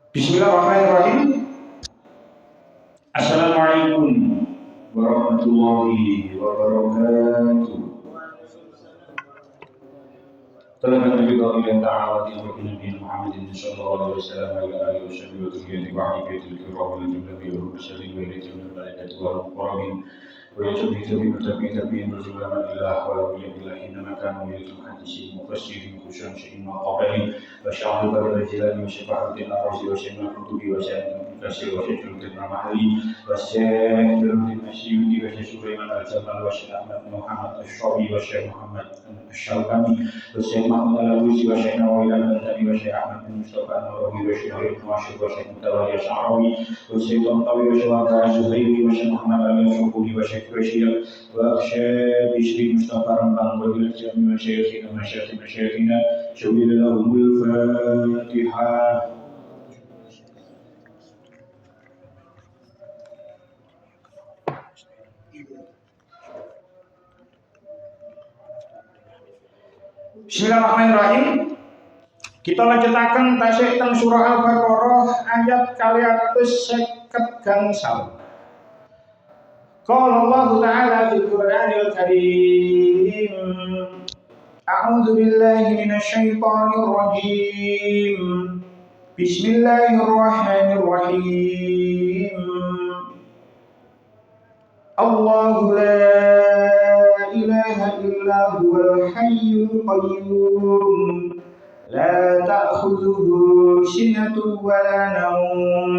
Bismillahirrahmanirrahim. Assalamualaikum warahmatullahi wabarakatuh. Talabah Nabi Ta'ala wa Nabi Muhammad sallallahu alaihi wasallam wa alihi wasallam wa dhurriyyati wa ahibati al-kiram wal jumlati wa rusulihi wa ilayhi min malaikati wa muqarrabin wa yajbi tabi'in wa zulama illah wa billahi inna kanu yuridu hadisi mufassirin khusyun syai'in wa qabali wa sya'al bil jilani wa syafa'atin arzi wa syai'in kutubi wa syai'in kasir wa syai'in mahali wa syai'in masyuti wa syai'in Sulaiman al-Jamal wa syai'in Ahmad Muhammad al-Shawi wa syai'in Muhammad al-Shawkani wa syai'in Mahmud al-Alusi wa syai'in Nawawil al-Bantani wa syai'in Ahmad bin Mustafa al-Nawawi wa syai'in Muashir wa syai'in Mutawali al-Sha'rawi wa syai'in Tantawi wa syai'in al-Zuhairi wa syai'in Muhammad al-Shukuri wa syai'in Rashid wa syai'in Bishri Mustafa Rambang wa biljami wa syai'in masyayikhina syawil lahumul Fatihah. Bismillahirrahmanirrahim. Kita lanjutaken tasih teng surah Al-Baqarah ayat 250 gangsal. Qala Allah Ta'ala fil Qur'anil Karim. A'udzu billahi minasy syaithanir rajim. Bismillahirrahmanirrahim. Allahu la ilaha illa huwal hayyul qayyum la ta'khudhuhu sinatun wa la nawm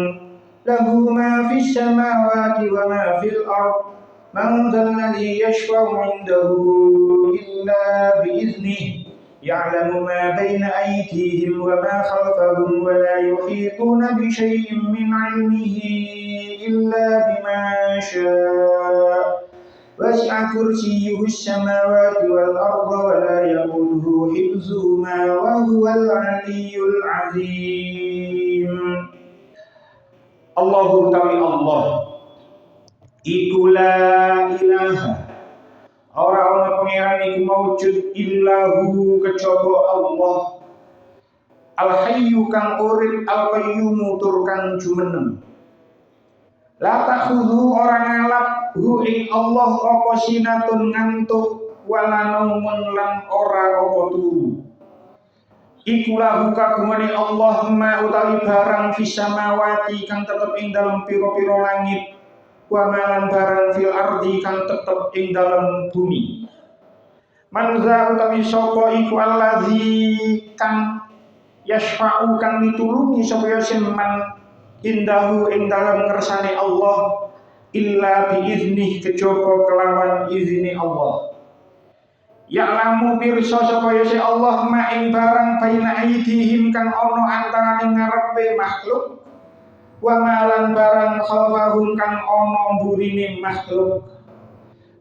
lahu ma fis samawati wa ma fil ard man dhal ladzi yashfa'u 'indahu illa bi idhnihi ya'lamu ma bayna aydihim wa ma khalfahum wa la yuhituna bi shay'in min 'ilmihi illa bima syaa وسع كرسيه السماوات والأرض ولا يئوده حفظهما وهو العلي العظيم. Allahu tawi Allah iku la ilaha ora ana pangeran iku maujud illahu kejaba Allah al-hayyu kang urip al-qayyum tur kang jumeneng. La takhudhu orang ngalap hu ing Allah apa sinatun ngantuk wala naumun lan ora apa turu. Iku lahu kagungane Allah ma utawi barang fis samawati kang tetep ing dalem pira-pira langit wa malan barang fil ardi kang tetep ing dalem bumi. Manza utawi sapa iku allazi kang yasfa'u kang mitulungi sapa man indahu ing dalam ngersane Allah illa biiznih kejaba kelawan izini Allah. Ya'lamu pirsa sapa ya Allah ma ing barang baina aidihim kang ana antaraning ngarepe makhluk wa malan barang khalfahum kang ana mburine makhluk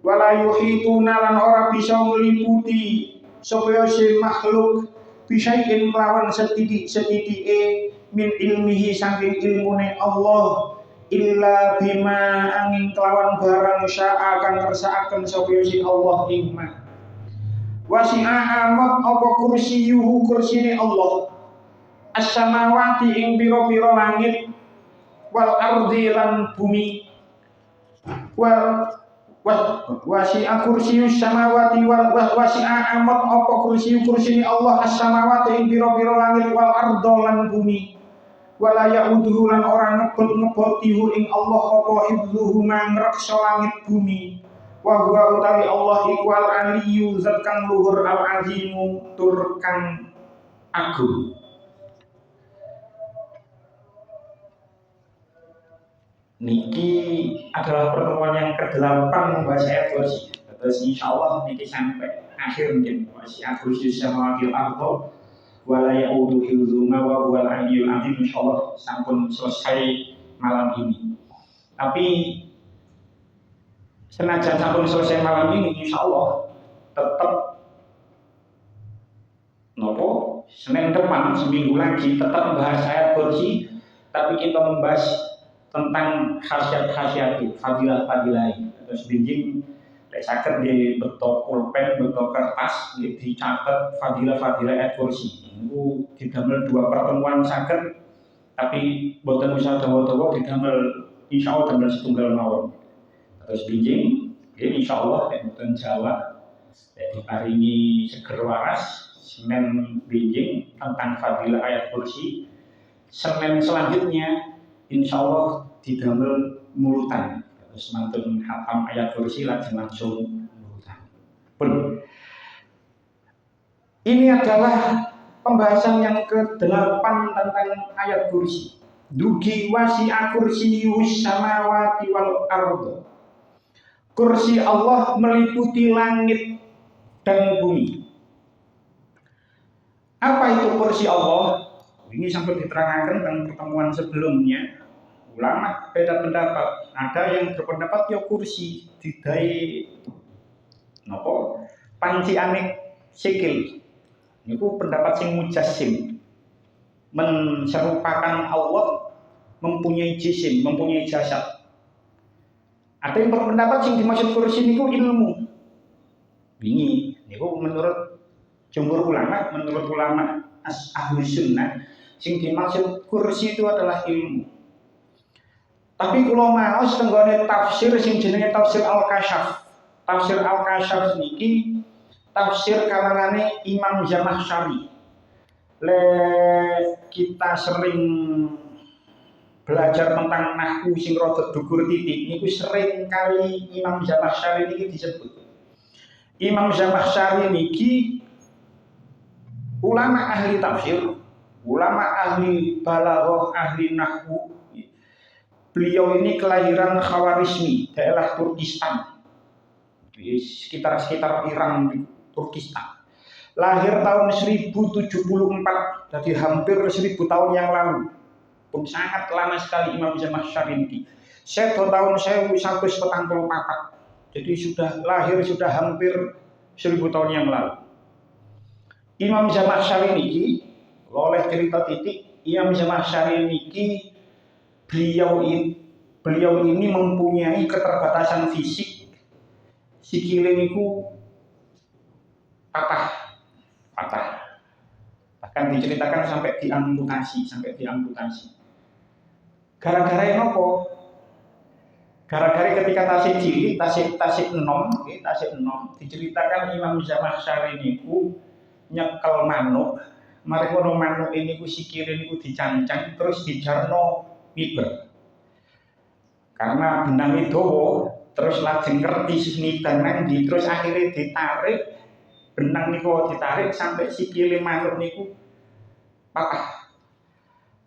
wala yuhituna lan ora bisa ngliputi sapa ya makhluk bisain lawan setitik-setitike min ilmihi saking ilmune Allah illa bima angin kelawan barang syaa kang kersakaken sapa si Allah ing ma wasi'a amat apa kursiyuhu kursine Allah as-samawati ing pira-pira langit wal ardi lan bumi wasi'a kursiyus samawati wal wasi'a amat apa kursine Allah as-samawati ing pira-pira langit wal ardi lan bumi wala ya'uduhu lan ora ngebot-ngebotihu ing Allah apa hibzuhu mangreksa langit bumi wa huwa utawi Allah iku al-aliyyu zat kang luhur al-azimu tur kang agung. Niki adalah pertemuan yang ke-8 membahas ayat kursi. Terus insyaallah niki sampai akhir mungkin masih kursi sama fil ardh wala ya'udu hifdzuhuma wa huwal 'aliyyul 'azim. Insyaallah sampun selesai malam ini. Tapi senajan sampun selesai malam ini insyaallah tetap nopo Senin depan seminggu lagi tetap membahas ayat kursi, tapi kita membahas tentang khasiat-khasiat fadilah-fadilah. Terus binjing lek saged di beto pulpen, beto kertas dicatat fadilah-fadilah ayat kursi. Niku didamel 2 pertemuan saged Tapi boten usah dawa-dawa didamel insyaallah tanggal setunggal mawon. Terus binjing, insyaallah nek boten Jawa diparingi seger waras, Senin binjing tentang fadilah ayat kursi. Senin selanjutnya insyaallah didamel mulutan. Terus mantun hatam ayat kursi lajeng langsung mulutan. Pun ini adalah pembahasan yang ke-8 tentang ayat kursi. Dugi wasi'a kursiyus samawati wal ardh. Kursi Allah meliputi langit dan bumi. Apa itu kursi Allah? Ini sampai diterangkan dalam pertemuan sebelumnya. Ulama beda pendapat. Ada yang berpendapat ya kursi didai napa? Panci anik sikil. Itu pendapat sing mujassim, menserupakan Allah mempunyai jisim, mempunyai jasad. Ada yang berpendapat sing dimaksud kursi niku ilmu. Ini niku menurut jumhur ulama, menurut ulama ahli sunnah, sing dimaksud kursi itu adalah ilmu. Tapi kalau maos tenggone tafsir sing jenenge tafsir Al-Kasyaf. Tafsir Al-Kasyaf niki tafsir kalangane Imam Zamakhsyari. Kita sering belajar tentang nahwu sing rada dhukur titik niku sering kali Imam Zamakhsyari niki disebut. Imam Zamakhsyari niki ulama ahli tafsir, ulama ahli balaghah, ahli nahwu. Beliau ini kelahiran Khawarizmi, daerah Turkistan. Di sekitar Iran, Turkistan. Lahir tahun 1074, jadi hampir 1000 tahun yang lalu. Pun sangat lama sekali Imam Zamakhsyari ini. Sedo tahun 1144. Jadi sudah lahir sudah hampir 1000 tahun yang lalu. Imam Zamakhsyari ini, oleh cerita titik, Imam Zamakhsyari ini beliau ini mempunyai keterbatasan fisik. Sikile niku patah. Bahkan diceritakan sampai diamputasi. Gara-gara nopo? Gara-gara ketika tasik enom, diceritakan Imam Zamakhsyari niku nyekel manuk. Mari kono manuk ini ku sikile niku dicancang terus dijarno miber. Karena benang itu terus lajeng ngerti sinitan nanti terus akhirnya ditarik benang niku ditarik sampai sikile manuk niku patah.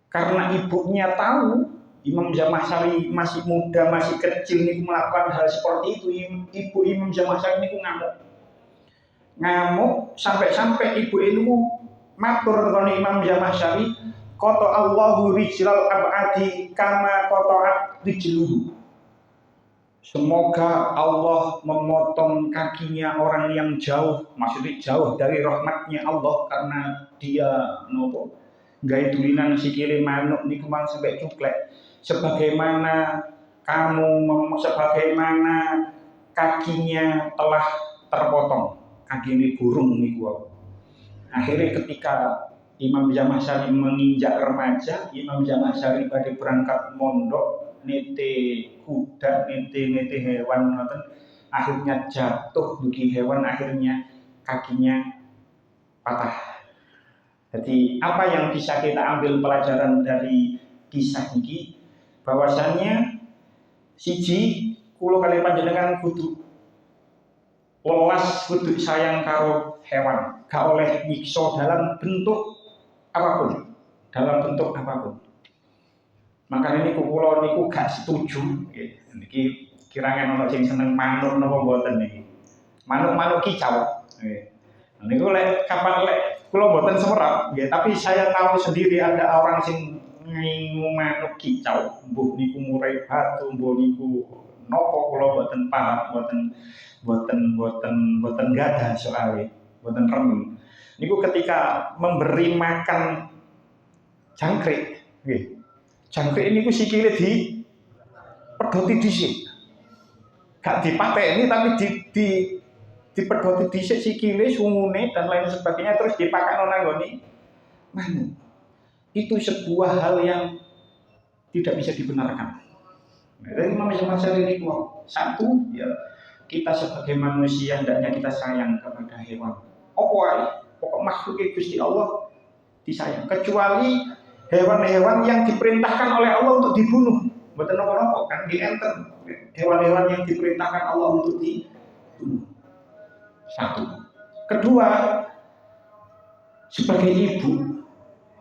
Karena ibunya tahu Imam Zamakhsyari masih muda, masih kecil niku melakukan hal seperti itu, ibu Imam Zamakhsyari niku ngamuk sampai ibu itu matur kepada Imam Zamakhsyari, qata Allahu rijlal abadi kama qata'at rijluhu. Semoga Allah memotong kakinya orang yang jauh, maksudnya jauh dari rahmatnya Allah karena dia nopo gawe dulinan sikile manuk niku mang sampai cuklek. Sebagaimana kakinya telah terpotong, kaki burung niku. Akhirnya ketika Imam Zamakhsyari menginjak remaja, Imam Zamakhsyari pada berangkat mondok, nete kuda, nete hewan, akhirnya jatuh dugi hewan, akhirnya kakinya patah. Jadi apa yang bisa kita ambil pelajaran dari kisah ini? Bahwasannya siji kula kali panjenengan kudu welas, kudu sayang karo hewan, gak oleh nyiksa dalam bentuk apapun. Makanya ini kula niku gak setuju. Niki kirangan ana sing seneng manuk napa mboten niki. Manuk kicau. Niku kapan kula mboten semerap, tapi saya tahu sendiri ada orang sing ngingu manuk kicau, mbuh niku murai batu, mbuh niku nopo kula mboten paham, mboten gadah soalnya, mboten remen. Niku ketika memberi makan jangkrik, nggih. Jangkrik niku sikile dipedhoti dhisik. Gak dipateni tapi dipedhoti dhisik sikile, sungune dan lain sebagainya terus dipakakno nang nggone manuk. itu sebuah hal yang tidak bisa dibenarkan. Dari Imam Syar'i ini satu, ya kita sebagai manusia hendaknya kita sayang kepada hewan. Pokok makhluk Gusti Allah disayang, kecuali hewan-hewan yang diperintahkan oleh Allah untuk dibunuh. Betul apa kan dienter hewan-hewan yang diperintahkan Allah untuk dibunuh. Satu. Kedua, sebagai ibu,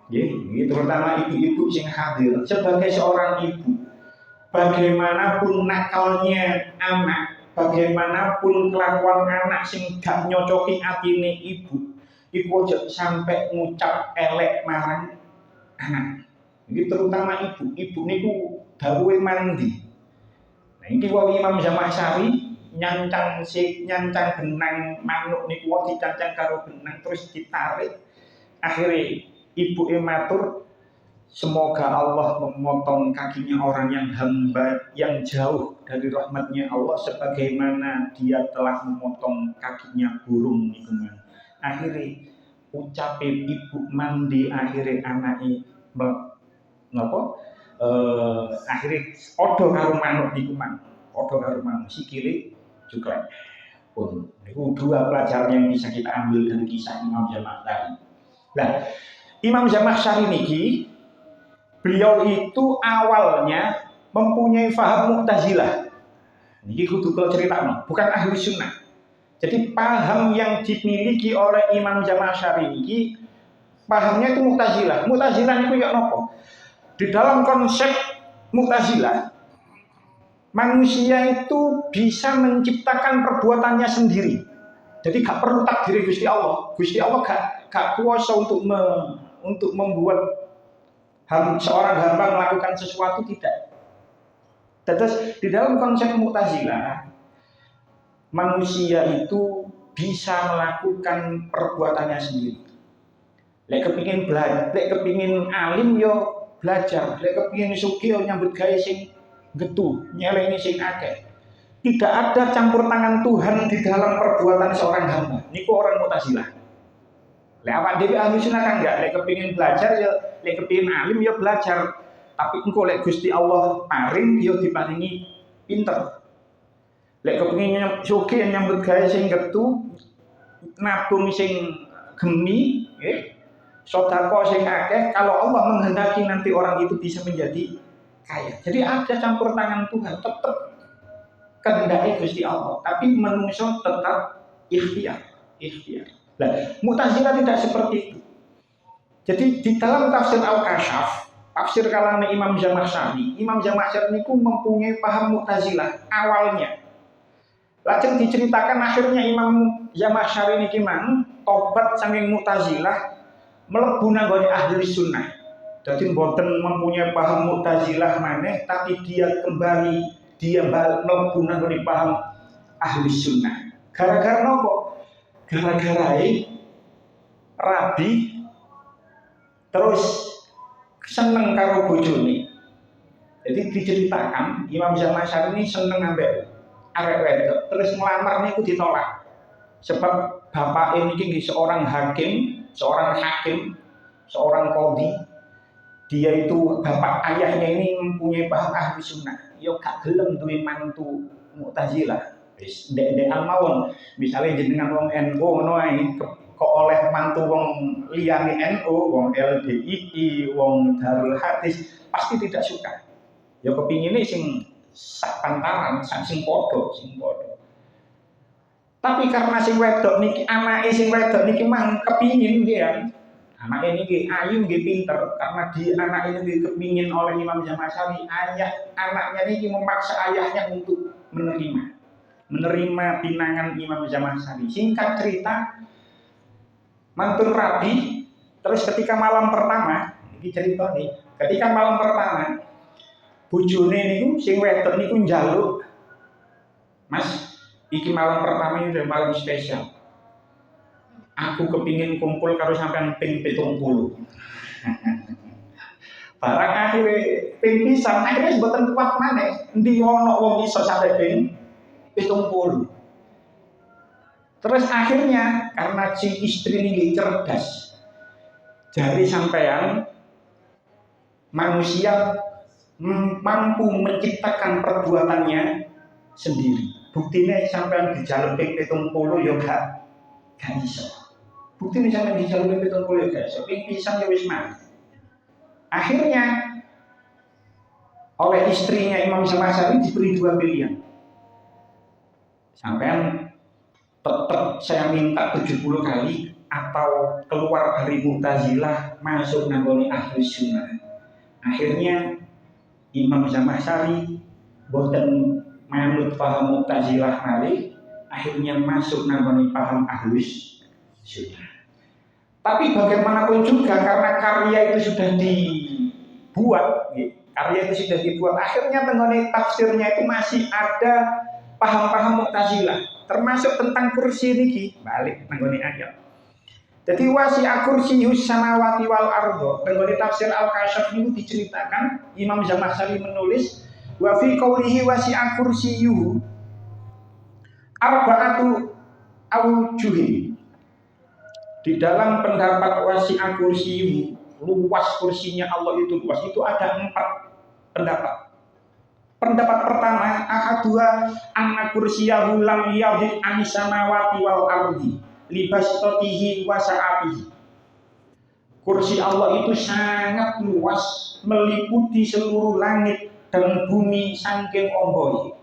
ya, terutama ibu-ibu yang hadir, sebagai seorang ibu, bagaimanapun nakalnya anak, bagaimanapun kelakuan anak sing gak nyocoki atine ibu, iku aja sampai ngucap elek marang anak. Ini terutama ibu niku dawuhe mandi. Nah iki wae Imam Syar'i nyancang benang manuk niku wae dicancang karo benang terus ditarik. Akhirnya ibu matur, semoga Allah memotong kakinya orang yang hamba yang jauh dari rahmatnya Allah sebagaimana dia telah memotong kakinya burung niku. Akhirnya ucape ibu mandi akhirnya anake akhirnya odo karo manuk niku odo karo manuk sikile juga pun. Itu dua pelajaran yang bisa kita ambil dari kisah Imam Syar'i. Nah, Imam Syar'i niki beliau itu awalnya mempunyai faham Mu'tazilah. Niki kudu kula critakno, bukan ahli sunnah. Jadi paham yang dimiliki oleh Imam Syar'i niki pahamnya itu Mu'tazilah. Mu'tazilah niku ya napa? Di dalam konsep Mu'tazilah, manusia itu bisa menciptakan perbuatannya sendiri. Jadi gak perlu takdir Gusti Allah. Gusti Allah gak kuasa untuk membuat seorang hamba melakukan sesuatu, tidak. Terus di dalam konsep Mu'tazilah, manusia itu bisa melakukan perbuatannya sendiri. Lek kepingin belajar, lek kepingin alim yo belajar, lek kepingin sugih nyambut gawe sing getu, nyeleni sing akeh. Tidak ada campur tangan Tuhan di dalam perbuatan seorang hamba. Niku orang Mu'tazilah. Lek awak dhewe ahli sunnah kan enggak, lek kepingin belajar ya, lek kepingin alim ya belajar. Tapi engko lek Gusti Allah paring ya diparingi pinter. Lek kepingin sugih nyambut gawe sing getu, nabung sing gemi, nggih. Sedekah sing akeh, kalau Allah menghendaki nanti orang itu bisa menjadi kaya. Jadi ada campur tangan Tuhan, tetap kehendaki Gusti Allah, tapi manusia tetap ikhtiar. Nah, Mu'tazilah tidak seperti itu. Jadi di dalam tafsir Al-Kasyaf, tafsir kalangan Imam Syar'i niku mempunyai paham Mu'tazilah awalnya. Lajeng diceritakan akhirnya Imam Syar'i niki mang tobat saking Mu'tazilah mlebu nanggone ahli sunnah. Jadi mboten mempunyai paham Mu'tazilah maneh, tapi dia mlebu nanggone paham ahli sunnah. Gara-gara nopo? Gara-gara rabi terus seneng karo bojone. Jadi diceritakan Imam Syar'i ini seneng ambek arek wedok, terus nglamar niku ditolak. Sebab bapak ini seorang hakim, seorang qadhi. Dia itu bapak ayahnya ini mempunyai paham ahli sunnah. Yo gak gelem duwe mantu Mu'tazilah. Wis ndek-ndek mawon. Misale jenengan wong NU ngono ae kok oleh mantu wong liyane NU, wong LDII, wong Darul Hadis pasti tidak suka. Ya kepingine sing sak pantaran, sing padha. Tapi karena sing wedok niki, anake sing wedok niki mang kepingin dia. Anake niki ayu nggih pinter, karena anak ini kepingin oleh Imam Syar'i, anaknya niki memaksa ayahnya untuk menerima pinangan Imam Syar'i. Singkat cerita, mantun rabi, terus ketika malam pertama, iki cerita nih, ketika malam pertama, bojone niku sing wedok niku njaluk, Mas, iki malam pertama ini udah malam spesial. Aku kepingin kumpul karo sampean ping 70. Barang akhirnya ping pisan, akhirnya mboten kuat maneh. Endi ono wong iso sampe ping 70. Terus akhirnya karena si istri ini cerdas, jari sampean manusia mampu menciptakan perbuatannya sendiri. Buktinya sampai dijalupin 70 ya gak iso. Buktinya sampai dijalupin 70 ya gak iso. Ping pisan ya wis mati. Akhirnya oleh istrinya Imam Syafi'i diberi dua pilihan. Sampean tetap saya minta 70 kali atau keluar dari Mu'tazilah masuk nanggone Ahlus Sunnah. Akhirnya Imam Syafi'i boten manut paham Mu'tazilah malih, akhirnya masuk nanggone paham Ahlus Sunnah. Tapi bagaimanapun juga karena karya itu sudah dibuat, karya itu sudah dibuat, akhirnya tenggone tafsirnya itu masih ada paham-paham Mu'tazilah, termasuk tentang kursi niki, balik tenggone ayat. Jadi wasi'a kursiyyus samawati wal ardo, tenggone tafsir Al-Kasyaf itu diceritakan Imam Zamakhsyari menulis wa fi qoulihi wasi'a kursiyyuhu arba'atu awjuhin. Di dalam pendapat wasi'a kursiyyuhu, luas kursinya Allah itu luas, itu ada 4 pendapat. Pendapat pertama, ahadua anna kursiyahu lam yadid anis samawati wal ardi libastatihi wa sa'atihi. Kursi Allah itu sangat luas, meliputi seluruh langit dan bumi saking ombohi.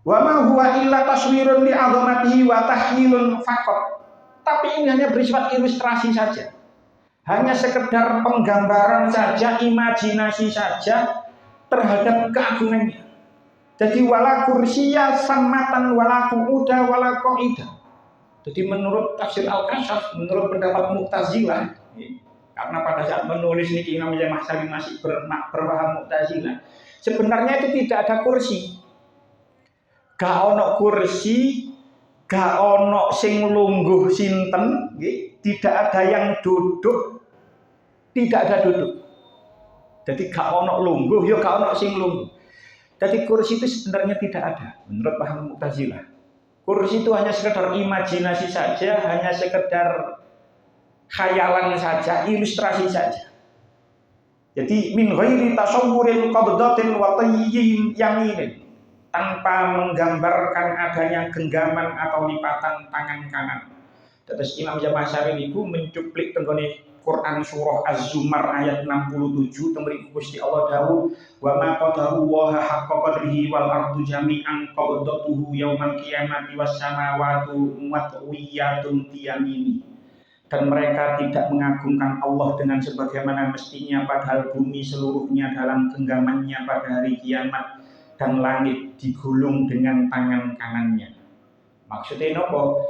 Wa ma huwa illa taswirun li 'azamatihi wa tahlilun faqat. Tapi ini hanya bersifat ilustrasi saja. Hanya sekedar penggambaran saja, imajinasi saja terhadap keagungannya. Jadi wala kursiya samatan wala qu'uda wala qaida. Jadi menurut tafsir Al-Kasyaf, menurut pendapat Mu'tazilah, karena pada saat menulis niki Imam Syafi'i masih berpaham Mu'tazilah, sebenarnya itu tidak ada kursi. Gak ono kursi, gak ono sing lungguh sinten, tidak ada yang duduk, tidak ada duduk. Jadi gak ono lungguh, ya gak ono sing lungguh. Jadi kursi itu sebenarnya tidak ada menurut paham Mu'tazilah. Kursi itu hanya sekedar imajinasi saja, hanya sekedar khayalan saja, ilustrasi saja. Jadi min ghairi tasawwurin qabdatin wa tayyin yaminin, tanpa menggambarkan adanya genggaman atau lipatan tangan kanan. Terus Imam Syafi'i itu mencuplik tenggone Quran surah Az-Zumar ayat 67 temri Gusti Allah dawuh wa ma qadaru wa haqqa qadrihi wal ardu jami'an qabdatuhu yaumal qiyamati was samawati matwiyatun biyamini. Dan mereka tidak mengagungkan Allah dengan sebagaimana mestinya, padahal bumi seluruhnya dalam genggamannya pada hari kiamat dan langit digulung dengan tangan kanannya. Maksudnya nopo?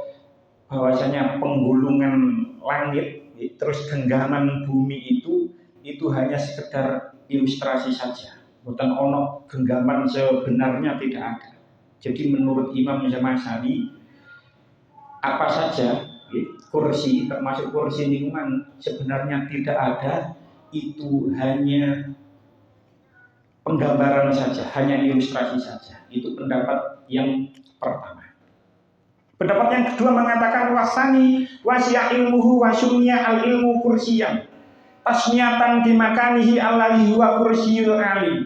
Bahwasanya penggulungan langit terus genggaman bumi itu hanya sekedar ilustrasi saja. Bukan ono genggaman sebenarnya tidak ada. Jadi menurut Imam Syafi'i apa saja kursi, termasuk kursi lingkungan, sebenarnya tidak ada, itu hanya penggambaran saja, hanya ilustrasi saja. Itu pendapat yang pertama. Pendapat yang kedua mengatakan wasani wasya ilmuhu wasumnya al ilmu kursiyan tasmiyatan dimakanihi alladhi huwa kursiyul alim.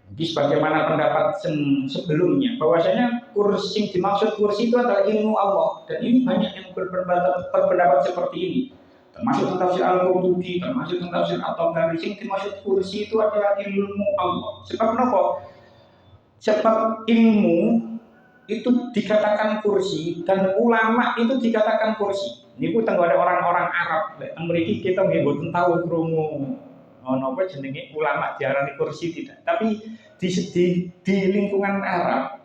Jadi sebagaimana pendapat sebelumnya bahwasanya kursi yang dimaksud kursi itu adalah ilmu Allah, dan ini banyak yang berpendapat seperti ini, termasuk tafsir Al-Qurtubi, termasuk tafsir At-Tabari. Yang dimaksud kursi itu adalah ilmu Allah. Sebab apa? Sebab ilmu itu dikatakan kursi dan ulama itu dikatakan kursi. Ini pun tenggone orang-orang Arab. Mriki kita nggih mboten tahu krungu napa jenenge ulama diarani kursi, tidak. Tapi di lingkungan Arab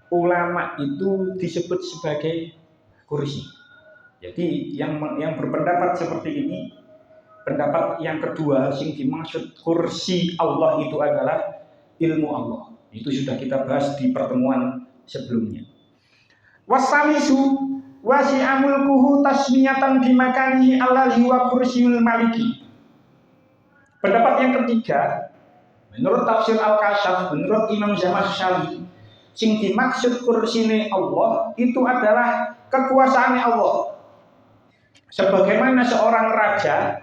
ulama itu disebut sebagai kursi. Jadi yang berpendapat seperti ini, pendapat yang kedua sing dimaksud kursi Allah itu adalah ilmu Allah. Itu sudah kita bahas di pertemuan sebelumnya. Wasalisu wasi'a mulkuhu tasmiyatan bimakanihi alladhi wa kursiyul maliki. Pendapat yang ketiga, menurut tafsir Al-Kasyaf, menurut Imam Zamakhsyari, sing dimaksud kursine Allah itu adalah kekuasaan Allah. Sebagaimana seorang raja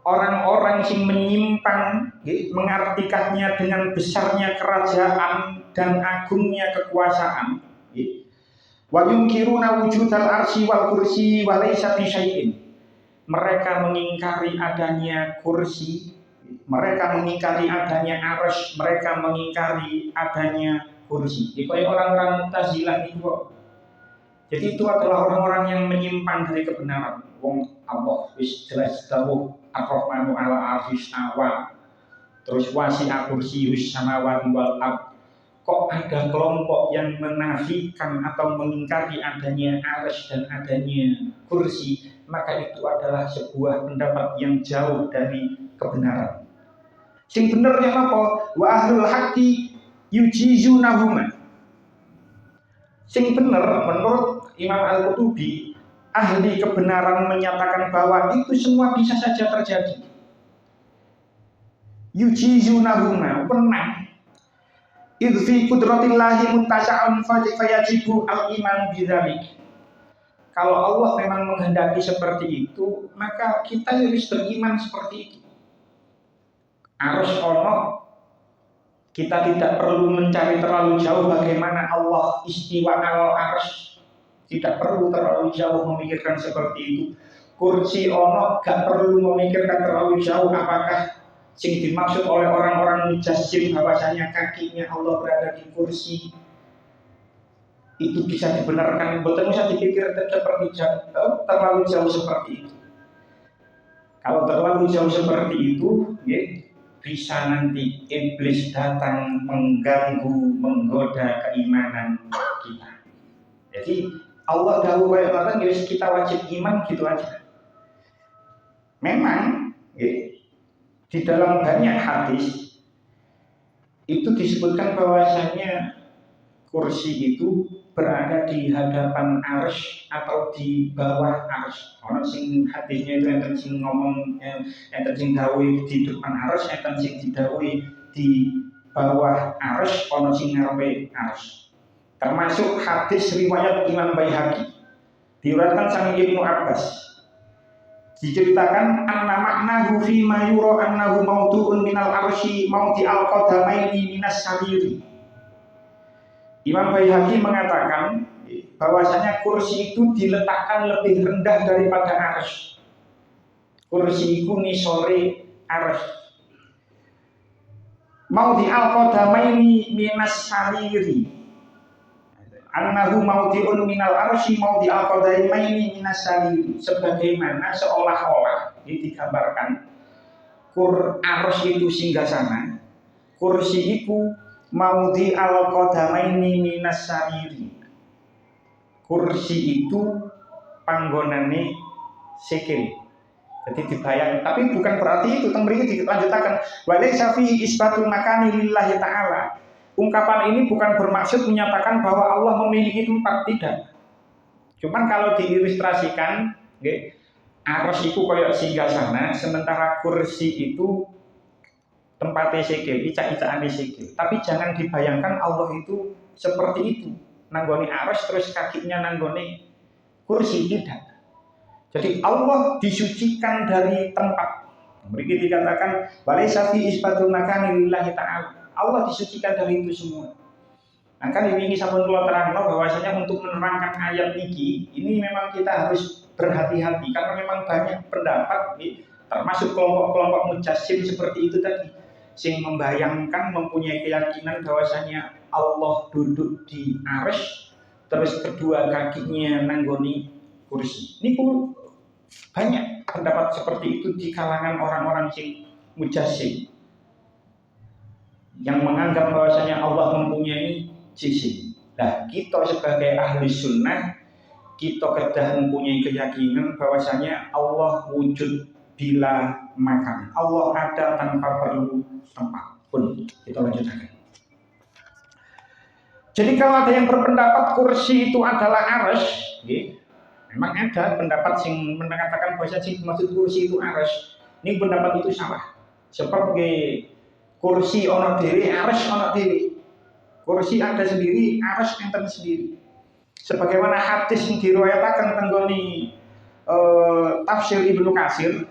orang-orang yang menyimpang mengartikannya dengan besarnya kerajaan dan agungnya kekuasaan. Wa yunkiruna wujudal arsy wal kursi wa laysa bi syai'in. Mereka mengingkari adanya kursi, mereka mengingkari adanya arsy, mereka mengingkari adanya kursi. Jadi orang-orang Mu'tazilah itu. Jadi itu adalah orang-orang yang menyimpang dari kebenaran. Wong Allah wis jelas dawuh Ar-Rahmanu 'ala 'arsy istawa. Terus wasi'a kursiyyus samawati wal ardh. Kok ada kelompok yang menafikan atau mengingkari adanya arsy dan adanya kursi, maka itu adalah sebuah pendapat yang jauh dari kebenaran. Sing bener yang apa? Wa ahlul haqqi yujizunahuma. Sing bener menurut Imam Al-Qutubi, ahli kebenaran menyatakan bahwa itu semua bisa saja terjadi. Yujizunahuma, pernah idfi kudratillahi muntasa'un fayajibu al-iman bidzalik. Kalau Allah memang menghendaki seperti itu, maka kita harus beriman seperti itu. Harus ono, kita tidak perlu mencari terlalu jauh bagaimana Allah istiwa al-arsy. Tidak perlu terlalu jauh memikirkan seperti itu. Kursi ono, gak perlu memikirkan terlalu jauh apakah sing dimaksud oleh orang-orang mujassim bahwasanya kakinya Allah berada di kursi itu bisa dibenarkan, betul usah dipikir seperti terlalu jauh seperti itu. Kalau terlalu jauh seperti itu, bisa nanti iblis datang mengganggu, menggoda keimanan kita. Jadi Allah dahulu kayak kita wajib iman gitu aja. Memang di dalam banyak hadis itu disebutkan bahwasanya kursi itu berada di hadapan arsy atau di bawah arsy. Orang sing hadisnya itu yang sing ngomong yang sing dawuh di depan arsy, yang sing didhawuhi di bawah arsy, ono sing ngarepe arsy. Termasuk hadis riwayat Imam Baihaqi diriwayatkan sang Ibnu Abbas. Diceritakan anna maknahu fi ma yura annahu maudu'un minal arsy mauti al-qadamaini minas sariri. Imam Baihaqi mengatakan bahwasanya kursi itu diletakkan lebih rendah daripada arsy. Kursi itu nisore arsy. Mauti al-qadamaini minas sariri. Annahu maudi'un minal arsy mauti al-qadamaini minas sariri. Sebagaimana seolah-olah digambarkan arsy itu singgasana, kursi itu maudi al-qadamaini minas sariri. Kursi itu panggonane sikil. Jadi dibayang, tapi bukan berarti itu mriki dilanjutaken walaysa fi isbatul makani lillahi ta'ala. Ungkapan ini bukan bermaksud menyatakan bahwa Allah memiliki tempat, tidak. Cuman kalau diilustrasikan, arsy itu kayak singgasana, sementara kursi itu tempatnya sikil, icak-icakane sikil. Tapi jangan dibayangkan Allah itu seperti itu, nanggone arsy terus kakinya nanggone kursi, tidak. Jadi Allah disucikan dari tempat. Mriki dikatakan walaysa fi isbatul makani lillahi ta'ala. Allah disucikan dari itu semua. Nah kan ini sampun kula terangno bahwasanya untuk menerangkan ayat ini memang kita harus berhati-hati karena memang banyak pendapat termasuk kelompok-kelompok mujassim seperti itu tadi, sing membayangkan, mempunyai keyakinan bahwasanya Allah duduk di arsy terus kedua kakinya nanggoni kursi. Ini pun banyak pendapat seperti itu di kalangan orang-orang sing mujassim yang menganggap bahwasanya Allah mempunyai jisim. Nah, kita sebagai ahli sunnah, kita kedah mempunyai keyakinan bahwasanya Allah wujud bila makan. Allah ada tanpa perlu tempat. Pun kita lanjutkan. Jadi kalau ada yang berpendapat kursi itu adalah arsy, memang ada pendapat yang mengatakan bahwasanya sing maksud kursi itu arsy. Ini pendapat itu salah. Seperti kursi ono dhewe, arsy ono dhewe. Kursi ada sendiri, arsy enten sendiri. Sebagaimana hadis yang diriwayatkan tenggoni tafsir Ibnu Katsir.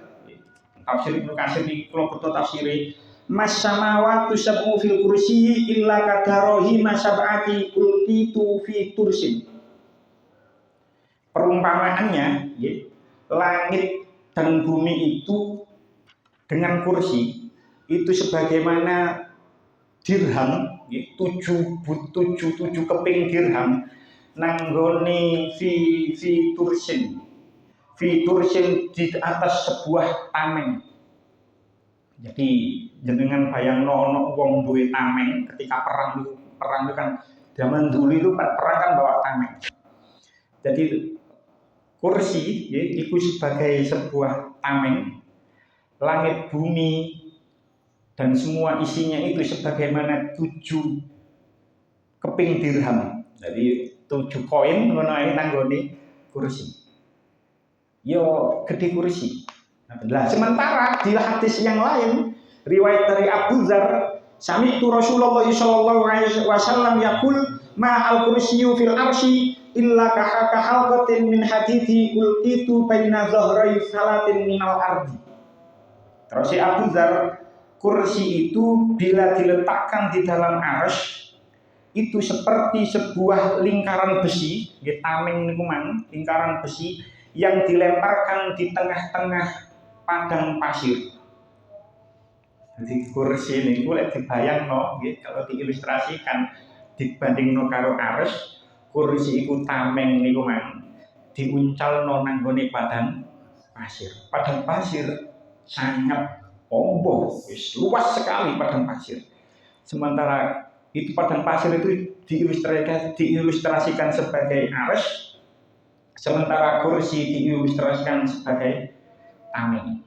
tafsir Ibnu Katsir iki kula beto tafsire masamawatu sab'u fil kursi illa kadarohi masab'ati ulqitu fi tursin. Perumpamaannya ya, langit dan bumi itu dengan kursi itu sebagaimana dirham ya, tujuh keping dirham nanggone fi tursin di atas sebuah tameng. Jadi jenengan bayangno ono wong duwe tameng ketika perang itu kan zaman dulu itu perang kan bawa tameng. Jadi kursi ya, itu sebagai sebuah tameng, langit bumi dan semua isinya itu sebagaimana 7 keping dirham. Jadi 7 koin ngono ae nanggone kursi. Yo gede kursi. Nah, sementara di hadis yang lain riwayat dari Abu Dzar, sami'tu Rasulullah sallallahu alaihi wasallam yaqul ma al-kursiyyu fil arsy illa kahalqatin min hadithi ulqitu baina dhahrai salatin minal ardi. Terus si Abu Dzar, kursi itu bila diletakkan di dalam arsy itu seperti sebuah lingkaran besi, tameng niku mang, lingkaran besi yang dilemparkan di tengah-tengah padang pasir. Jadi kursi ini boleh dibayangno, kalau diilustrasikan dibandingno karo arsy, kursi itu tameng niku mang diuncalno nang gone padang pasir. Padang pasir sangat omboh, luas sekali padang pasir. Sementara itu padang pasir itu diilustrasikan sebagai arsy, sementara kursi diilustrasikan sebagai tameng.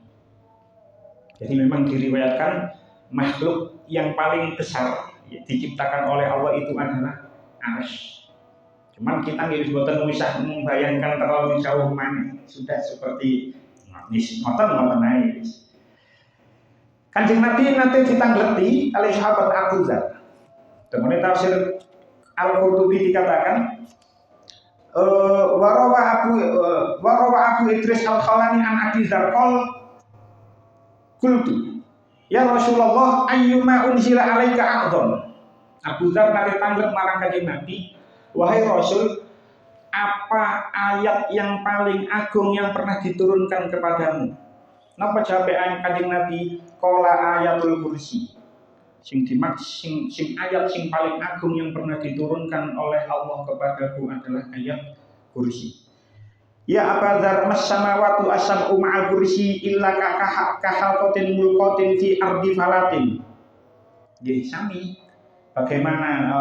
Jadi memang diriwayatkan makhluk yang paling besar diciptakan oleh Allah itu adalah arsy. Cuman kita nggih boten usah membayangkan terlalu jauh mana, sudah seperti ngoten ae. Kanjeng Nabi nanti ditanggleti oleh sahabat Abu Dzar. Dengan tafsir Al-Qurtubi dikatakan warawa Abu Idris Al-Khalani an Abi Dzar qultu ya Rasulullah ayyuma unzila alaika a'dham. Abu Dzar nanti tanggap marang kanjeng Nabi, wahai Rasul, apa ayat yang paling agung yang pernah diturunkan kepadamu? Napa jawabe kanjeng Nabi? Qala ayatul kursi. Sing ayat sing paling agung yang pernah diturunkan oleh Allah kepadaku adalah ayat kursi. Ya Abu Dzar mas-samawati asab'u ma'al kursi illa kahalqatin mulqatin fi ardi falatin. Nggih sami bagaimana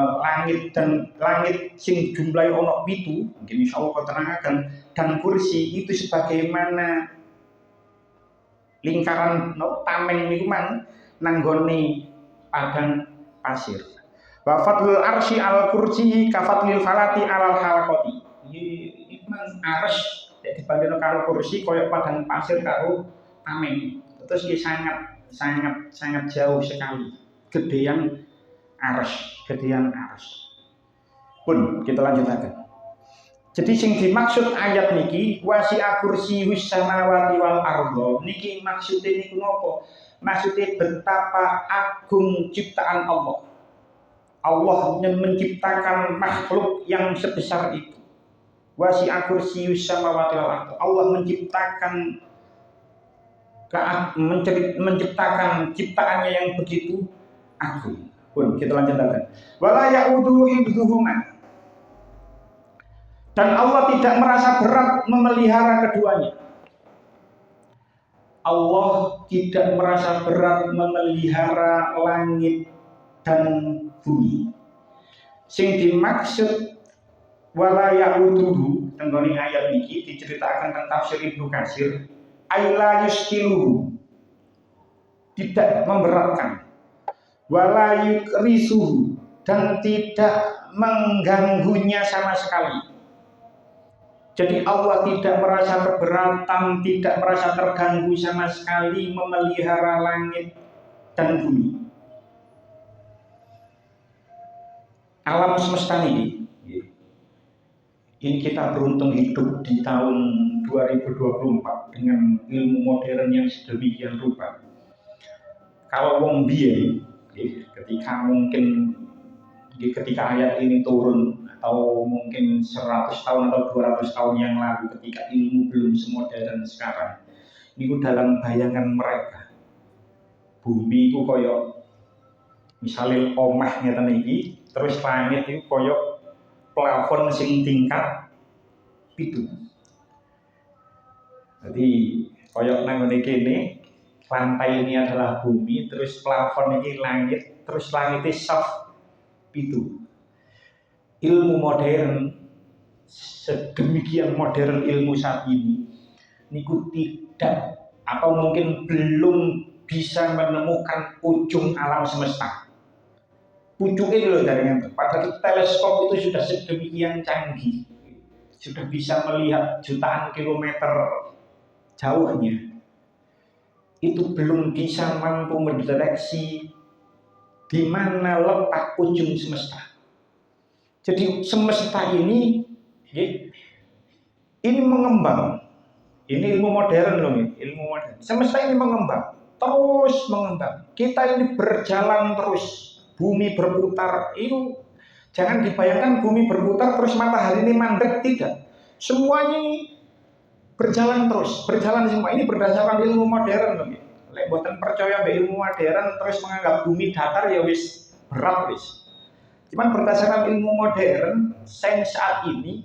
langit sing jumlahe ana 7, mungkin insyaallah keterangaken, dan kursi itu sebagaimana lingkaran tameng niku man nanggone padang pasir. Wa fadlul arsy al kursi ka fadlil falati alal halaqati. Iki man arsy dibandingno karo kursi koyo padang pasir karo tameng. Terus iki sangat jauh sekali. Gedean arsy. Pun kita lanjutkan. Jadi sing dimaksud ayat niki wasi'a kursiyyus samawati wal ardh. Niki maksude niku napa? Maksudnya betapa agung ciptaan Allah. Allah menciptakan makhluk yang sebesar itu. Wasi'a kursiyyus samawati wal ardh. Allah menciptakan ciptaannya yang begitu agung. Pun kita lanjutkan. Wala ya'udu hifdzuhuma. Dan Allah tidak merasa berat memelihara keduanya. Allah tidak merasa berat memelihara langit dan bumi. Sing dimaksud wala ya'uduhu tenggone ayat niki diceritakan tentang tafsir Ibnu Katsir, aila yuskiluhu, tidak memberatkan, wala yukrisuhu, dan tidak mengganggunya sama sekali. Jadi Allah tidak merasa keberatan, tidak merasa terganggu sama sekali memelihara langit dan bumi. Alam semesta ini kita beruntung hidup di tahun 2024 dengan ilmu modern yang sedemikian rupa. Kalau wong biyen ketika ayat ini turun atau mungkin 100 tahun atau 200 tahun yang lalu ketika ilmu belum semodern sekarang, niku dalam bayangan mereka bumi itu koyok misalnya omah ngeten iki, terus langit itu koyok plafon sing tingkat pitu. Jadi koyok nang ngene kene, lantai ini adalah bumi, terus plafon ini langit, terus langit itu soft pitu. Ilmu modern sedemikian modern ilmu saat ini niku tidak atau mungkin belum bisa menemukan ujung alam semesta. Pucuknya loh jaringan. Padahal teleskop itu sudah sedemikian canggih, sudah bisa melihat jutaan kilometer jauhnya. Itu belum bisa mampu mendeteksi di mana letak ujung semesta. Jadi semesta ini mengembang. Ini ilmu modern loh, ilmu modern. Semesta ini mengembang, terus mengembang. Kita ini berjalan terus. Bumi berputar, itu jangan dibayangkan bumi berputar terus matahari ini mandek, tidak. Semuanya ini berjalan terus, berjalan semua. Ini berdasarkan ilmu modern loh. Lek boten percaya mbek ilmu modern terus menganggap bumi datar ya wis berat wis. Cuman berdasarkan ilmu modern, sains saat ini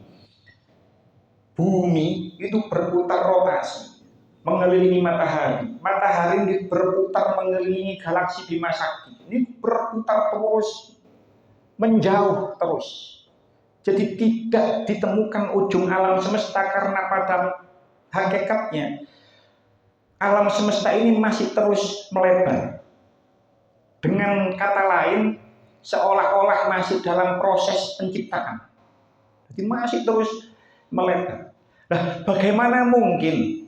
bumi itu berputar rotasi mengelilingi matahari. Matahari ini berputar mengelilingi galaksi Bima Sakti. Ini berputar terus, menjauh terus. Jadi tidak ditemukan ujung alam semesta karena pada hakikatnya alam semesta ini masih terus melebar. Dengan kata lain, seolah-olah masih dalam proses penciptaan. Jadi masih terus melebar. Nah, bagaimana mungkin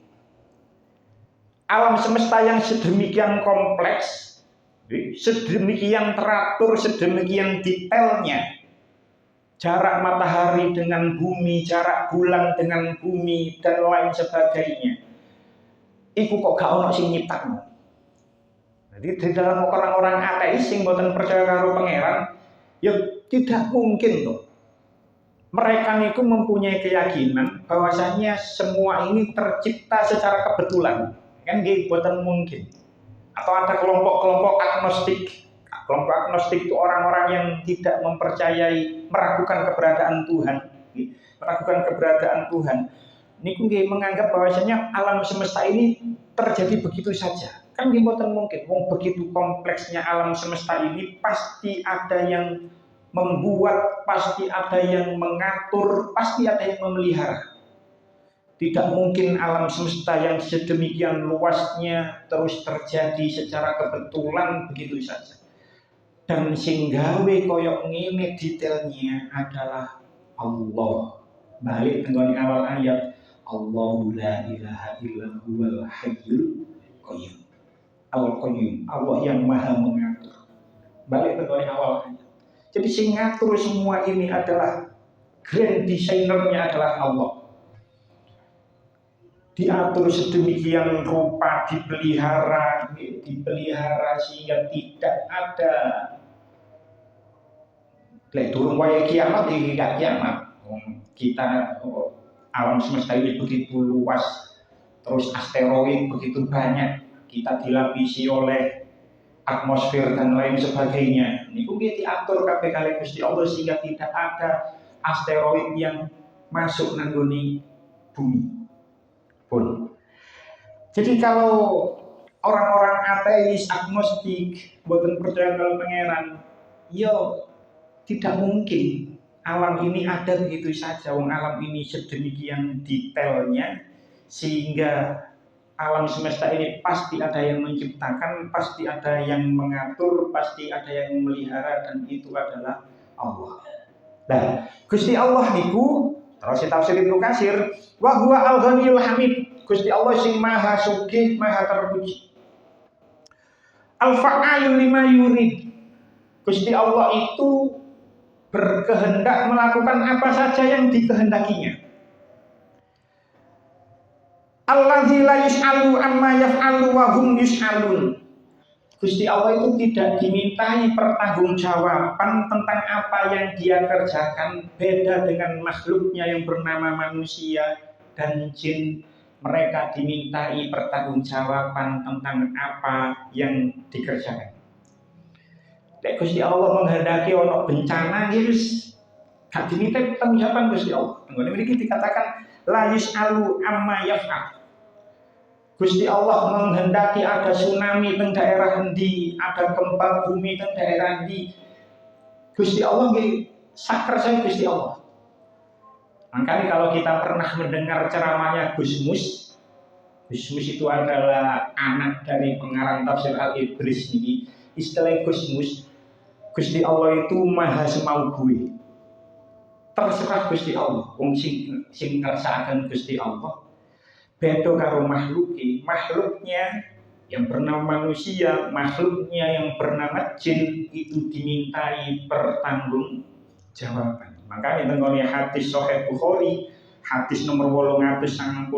alam semesta yang sedemikian kompleks, sedemikian teratur, sedemikian detailnya, jarak matahari dengan bumi, jarak bulan dengan bumi, dan lain sebagainya, iku kok gak ono sing nyiptakno. Jadi di dalam orang-orang ateis sing boten percaya karo pangeran, ya tidak mungkin tuh. Mereka niku mempunyai keyakinan bahwasanya semua ini tercipta secara kebetulan. Kan nggih boten mungkin. Atau ada kelompok-kelompok agnostik. Kelompok agnostik itu orang-orang yang tidak mempercayai, meragukan keberadaan Tuhan, meragukan keberadaan Tuhan. Niku nggih menganggap bahwasanya alam semesta ini terjadi begitu saja. Kan nggih boten mungkin. Wong begitu kompleksnya alam semesta ini pasti ada yang membuat, pasti ada yang mengatur, pasti ada yang memelihara. Tidak mungkin alam semesta yang sedemikian luasnya terus terjadi secara kebetulan begitu saja. Dan sing gawe koyok ngene detailnya adalah Allah. Balik tenggon awal ayat, Allahu la ilaha illa huwal hayyul qayyum. Al-Qayyum, Allah yang maha mengatur. Balik tenggon awal ayat. Jadi sing ngatur semua ini adalah grand designernya adalah Allah. Diatur sedemikian rupa, dipelihara sehingga tidak ada lek durung waya kiamat iki gak kiamat. Kita alam semesta ini begitu luas, terus asteroid begitu banyak, kita dilapisi oleh atmosfer dan lain sebagainya. Niku diatur kabeh kali Gusti Allah sehingga tidak ada asteroid yang masuk nang bumi. Pun. Jadi kalau orang-orang ateis, agnostik, boten percaya kalau pangeran, yo tidak mungkin alam ini ada begitu saja. Wong alam ini sedemikian detailnya sehingga alam semesta ini pasti ada yang menciptakan, pasti ada yang mengatur, pasti ada yang memelihara, dan itu adalah Allah. Nah, Gusti Allah niku terus tafsir Ibnu Katsir, wa huwa al-ghaniyul hamid. Gusti Allah sing maha sugih, maha terpuji. Al-fa'alu lima yurid. Gusti Allah itu berkehendak melakukan apa saja yang dikehendakinya. Allazi la yus'alu amma yaf'alu wa hum yus'alun. Gusti Allah itu tidak dimintai pertanggungjawaban tentang apa yang dia kerjakan, beda dengan makhluknya yang bernama manusia dan jin. Mereka dimintai pertanggungjawaban tentang apa yang dikerjakan. Lek Gusti Allah menghendaki ono bencana gitu, gak dimintai pertanggungjawaban Gusti Allah. Ini memiliki dikatakan la yus'alu amma yaf'al. Gusti Allah menghendaki ada tsunami di daerah endi, ada gempa bumi di daerah endi. Gusti Allah nggih sakar saya Gusti Allah. Makanya kalau kita pernah mendengar ceramahnya Gus Mus itu adalah anak dari pengarang tafsir Al-Ibris ini. Istilah Gus Mus, Gusti Allah itu maha semau gue. Terserah Gusti Allah, wong sing ngersakaken Gusti Allah. Beda karo makhluknya yang bernama manusia, makhluknya yang bernama jin itu dimintai pertanggungjawaban. Makanya tengok hadis Sahih Bukhari, hadis nomor 893,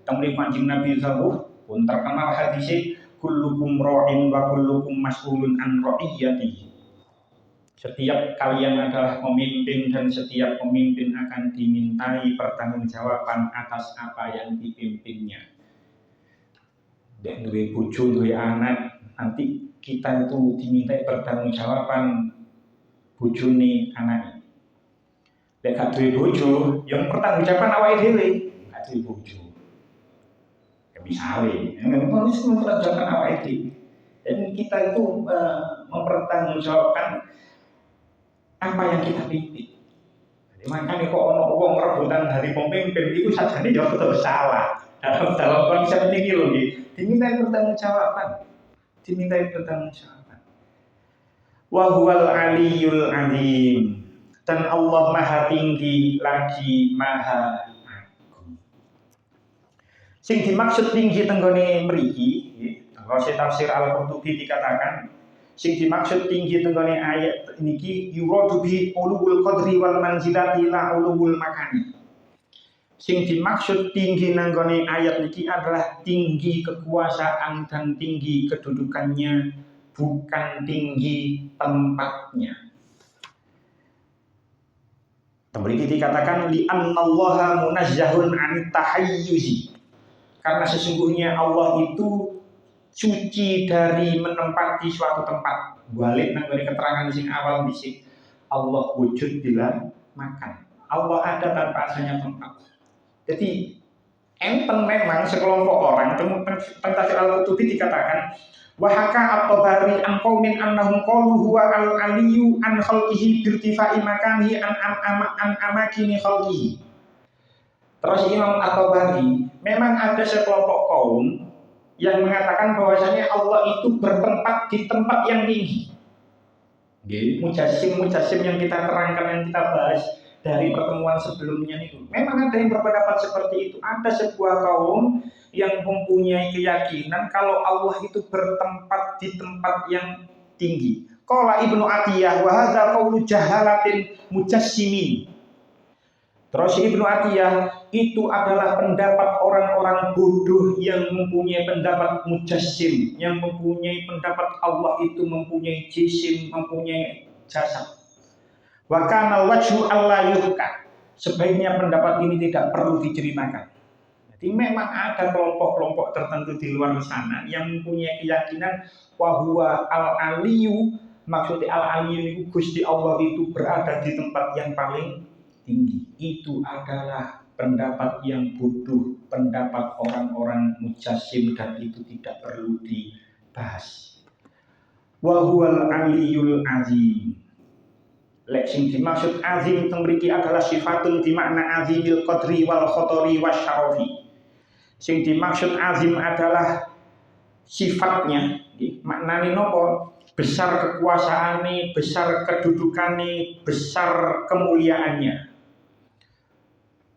temui Kanjeng Nabi dawuh, pun terkenal hadisnya kullukum ra'in wa kullukum mas'ulun an ra'iyatihi. Setiap kalian adalah pemimpin dan setiap pemimpin akan dimintai pertanggungjawaban atas apa yang dipimpinnya. Dan duwe bojo, duwe anak, nanti kita itu dimintai pertanggungjawaban bojone anak. Lek gak duwe bojo, yang pertanggungjawaban awake dhewe, gak duwe bojo. Ya misale, harus mempertanggungjawabkan awake dhewe. Dan kita itu mempertanggungjawabkan apa yang kita pimpin. Makanya kok ono wong rebutan dari pemimpin itu sajane ya tetap salah. Dalam konsep ini lho nggih, dimintai pertanggungjawaban. Wa huwal aliyul azim. Dan Allah Maha Tinggi lagi Maha Agung. Sing dimaksud tinggi tenggone mriki, kalau tafsir Al-Qurtubi dikatakan sing dimaksud tinggi tenggone ayat niki yuradu bi ulul qadri wal manzilati la ulul makani. Sing dimaksud tinggi nanggone ayat niki adalah tinggi kekuasaan dan tinggi kedudukannya, bukan tinggi tempatnya. Kemudian dikatakan li annallaha munazzahun an tahayyuzi. Karena sesungguhnya Allah itu suci dari menempati suatu tempat. Balik nang keterangan sing awal dhisik. Allah wujud bila makan. Allah ada tanpa adanya tempat. Jadi enten memang sekelompok orang tafsir Al-Qurtubi dikatakan wahaka at-Tabari an qaumin annahum qalu huwa al-aliyyu an khalqihi birtifai makanihi an amakini khalqihi. Terus Imam At-Tabari memang ada sekelompok kaum yang mengatakan bahwasanya Allah itu bertempat di tempat yang tinggi. Mujassim yang kita terangkan, yang kita bahas dari pertemuan sebelumnya itu. Memang ada yang berpendapat seperti itu. Ada sebuah kaum yang mempunyai keyakinan kalau Allah itu bertempat di tempat yang tinggi. Qala Ibnu Atiyah wa hadza qaulu jahalatin mujassimin. Terus Ibnu Atiyah itu adalah pendapat orang-orang bodoh yang mempunyai pendapat mujassim, yang mempunyai pendapat Allah itu mempunyai jisim, mempunyai jasad. Wa kana wajhu alla yuhka. Sebaiknya pendapat ini tidak perlu diceritakan. Jadi memang ada kelompok-kelompok tertentu di luar sana yang mempunyai keyakinan bahwa al-aliyu, maksudnya al-aliyu itu Gusti Allah itu berada di tempat yang paling tinggi. Itu adalah pendapat yang bodoh, pendapat orang-orang mujassim, dan itu tidak perlu dibahas. Wa huwal aliyul azim. Lek sing dimaksud azim teng mriki adalah sifatun di makna azimil qadri wal khatari wasyarafi. Sing dimaksud azim adalah sifatnya, maknane napa? Besar kekuasaane, besar kedudukane, besar kemuliaannya.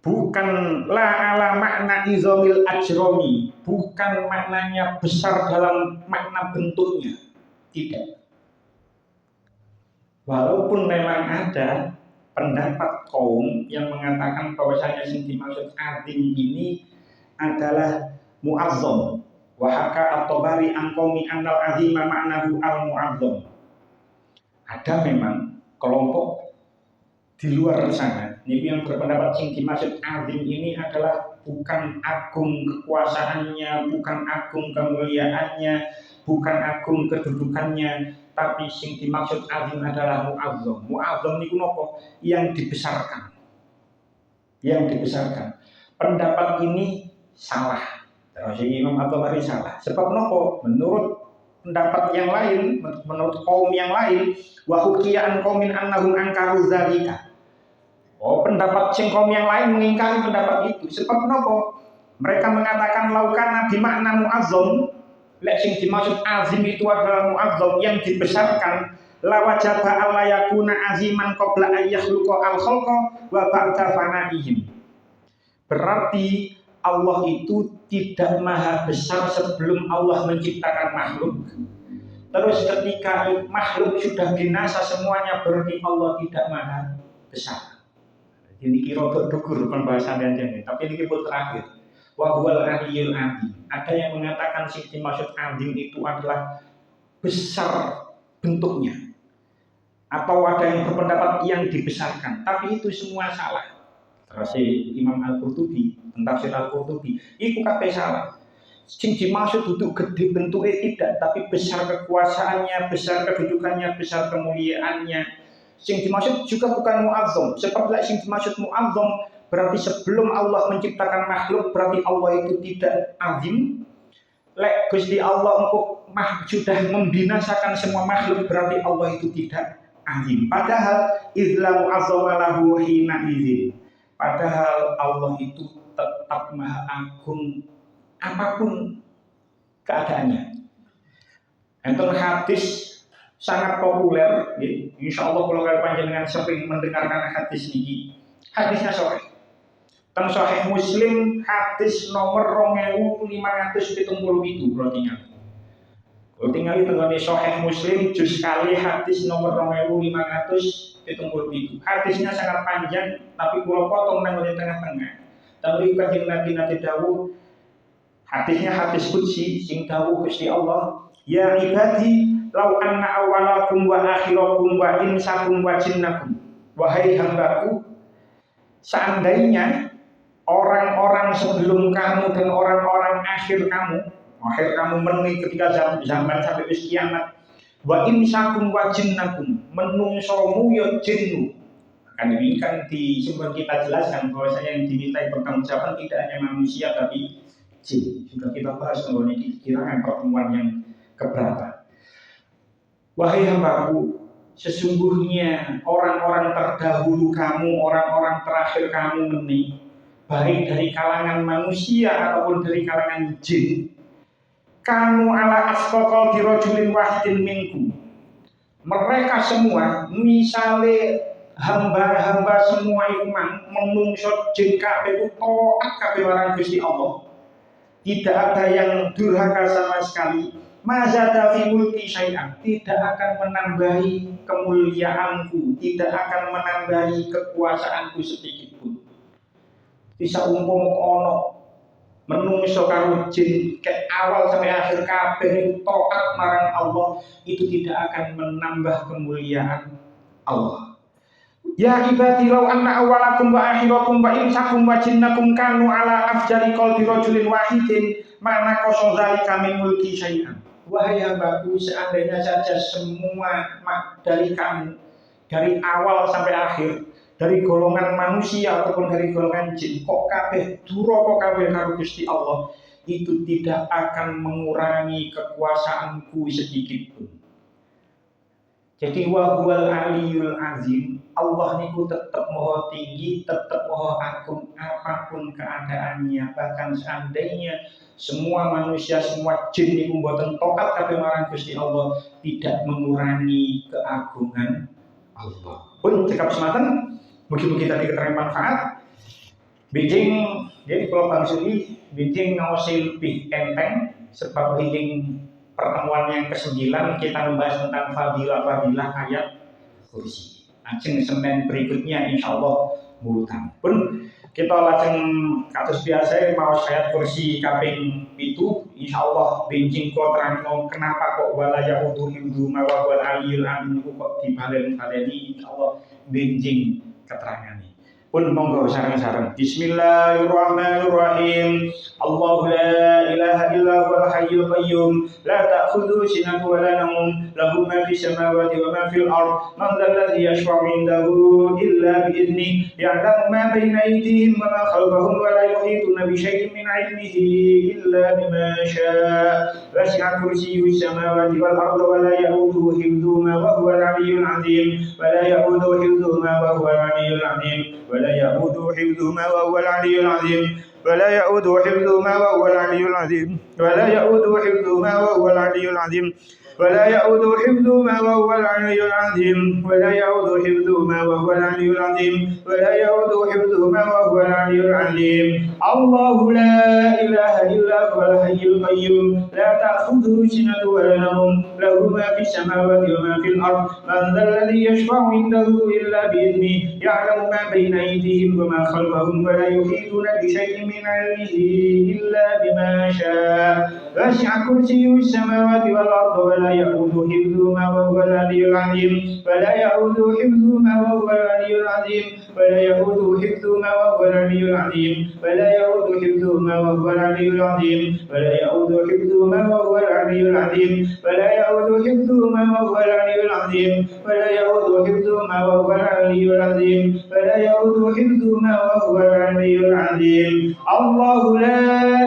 Bukan la ala makna izomil ajromi, bukan maknanya besar dalam makna bentuknya, tidak. Walaupun memang ada pendapat kaum yang mengatakan bahwasanya yang dimaksud azim ini adalah mu'azzam. Wa haka at-Tabari an qaumi annal azima ma'nahu al-mu'azzam. Ada memang kelompok di luar sana ini yang berpendapat yang dimaksud azim ini adalah bukan agung kekuasaannya, bukan agung kemuliaannya, bukan agung kedudukannya, tapi yang dimaksud azim adalah mu'azzam. Mu'azzam niku napa? Yang dibesarkan. Yang dibesarkan. Pendapat ini salah. Terus Imam At-Tabari salah. Sebab nopo? Menurut pendapat yang lain, menurut kaum yang lain, wa hukiyan qaumin annahum ankaru dzalika. Oh, pendapat sing kaum yang lain mengingkari pendapat itu. Sebab nopo? Mereka mengatakan laukana bimakna mu'azzam, lek sing dimaksud azim itu adalah mu'azzam yang dibesarkan, la wajaba alla yakuna aziman qabla an yakhluqa al-khalqa wa ba'da fanaihim. Berarti Allah itu tidak maha besar sebelum Allah menciptakan makhluk. Terus ketika makhluk sudah binasa semuanya, berarti Allah tidak maha besar. Ini kira berdukur pembahasan yang ini, tapi ini pun terakhir. Wa huwal aliyyul azim. Ada yang mengatakan sing dimaksud azim itu adalah besar bentuknya. Atau ada yang berpendapat yang dibesarkan, tapi itu semua salah. Terus Imam Al-Qurtubi, tafsir Al-Qurtubi, itu kabeh salah. Sing dimaksud duduk gede bentuknya tidak, tapi besar kekuasaannya, besar kedudukannya, besar kemuliaannya. Sing dimaksud juga bukan mu'azzam. Sebab sing dimaksud mu'azzam berarti sebelum Allah menciptakan makhluk, berarti Allah itu tidak azim. Lek Gusti Allah engko sudah membinasakan semua makhluk, berarti Allah itu tidak azim. Padahal izlamu azzama lahu hina izin. Padahal Allah itu tetap maha agung apapun keadaannya. Enten hadis sangat populer, insya Allah kalau kalian panjenengan sering mendengarkan hadis ini. Hadisnya sahih. Teng Sahih Muslim hadis nomor 2577 berarti ngali. Kalau tinggal di tengah Sahih Muslim juz kali hadis nomor 2577. Hadisnya sangat panjang, tapi kalau potong nang di tengah-tengah. Tapi kanjeng Nabi dawuh, hadisnya hadis qudsi sing dawuh Gusti Allah, ya ibadi lau anna awalakum wa akhirakum wa insakum wa jinnakum. Wahai hambaku, seandainya orang-orang sebelum kamu dan orang-orang akhir kamu menunggu ketika zaman sampai kiamat, wa insakum wa jinnakum, menungsomu ya jinnu. Kan ini kan di sumber kita jelaskan bahwa saya yang dimintai pertanggungjawaban tidak hanya manusia tapi jin. Sudah kita bahas mengenai dikirakan pertemuan yang keberapa. Wahai hambaku, sesungguhnya orang-orang terdahulu kamu, orang-orang terakhir kamu ini, baik dari kalangan manusia ataupun dari kalangan jin, kamu ala asqaqal dirajulin wahidin minkum. Mereka semua misalnya hamba-hamba semua iman menungso jin kabeh taat kabeh marang Gusti Allah. Tidak ada yang durhaka sama sekali. Mazada fi mulki syai'an, tidak akan menambahi kemuliaanku, tidak akan menambahi kekuasaanku sedikit pun. Bisa umpama ono menungso karo jin ke awal sampai akhir kabeh taat marang Allah, itu tidak akan menambah kemuliaan Allah. Ya ibadi law anna awalakum wa akhirakum wa insakum wa jinnakum kanu ala afjari qalbi rajulin wahidin mana qasa zalika min mulki syai'an. Wahai hambaku, seandainya saja semua dari kamu, dari awal sampai akhir, dari golongan manusia ataupun dari golongan jin, kok kabeh duraka kabeh karo Gusti Allah, itu tidak akan mengurangi kekuasaanku sedikit pun. Jadi wa huwal aliyyul azim, Allah niku tetap maha tinggi, tetap maha agung apapun keadaannya. Bahkan seandainya semua manusia, semua jin niku mboten taat kabeh marang Gusti Allah, tidak mengurangi keagungan Allah. Pun cekap semanten, mugi-mugi tadi keterangan manfaat. Bijing, jadi kalau Bang Suli, bijing ngawasi lebih enteng, sebab bijing pertemuan yang ke-9 kita membahas tentang fadilah ayat kursi. Ajeng Senin berikutnya insya Allah murutan. Pun Kita lajeng kados biasa maos ayat kursi kaping 7 insyaallah benjing kula terangno kenapa kok wala yaudu himdu ma wa wal aliyul amin kok dibalen-baleni insyaallah benjing keterangane. Pun monggo sareng-sareng. Bismillahirrahmanirrahim. Allahu la ilaha illa huwal hayyul qayyum la ta'khudhuhu sinatun wa la nawm lahu ma fis samawati wa ma fil ard man dhal ladzi yashfa'u 'indahu illa bi idhnihi ya'lamu ma bayna aydihim wa ma khalfahum wa la yuhituna bi shay'in min 'ilmihi illa bima sha'a wasi'a kursiyyuhu as-samawati wal arda wa la ya'uduhu hifdhuhuma wa huwal 'aliyyul 'azim wa la ya'uduhu hifdhuhuma wa huwal 'aliyyul 'azim ولا يؤوده حفظهما وهو العلي العظيم ولا يؤوده حفظهما وهو العلي العظيم ولا يؤوده حفظهما وهو العلي العظيم ولا يؤوده حفظهما وهو العلي العظيم ولا يؤوده حفظهما وهو العلي العظيم ولا يؤوده حفظهما وهو العلي العظيم الله لا إله إلا هو الحي القيوم لا تأخذه سنة ولا نوم له ما في السماوات وما في الأرض من ذا الذي يشفع عنده إلا بإذنه يعلم ما بين أيديهم وما خلفهم ولا يحيطون بشيء من علمه إلا بما شاء وسع كرسيه السماوات والأرض ولا يؤوده حفظهما وهو العلي العظيم ولا يؤوده حفظهما وهو العلي العظيم ولا يؤوده حفظهما وهو العلي العظيم ولا يؤوده حفظهما وهو العلي العظيم ولا يؤوده حفظهما وهو العلي العظيم ولا يؤوده حفظهما وهو العلي العظيم ولا يؤوده حفظهما وهو العلي العظيم ولا يؤوده حفظهما وهو العلي العظيم الله لا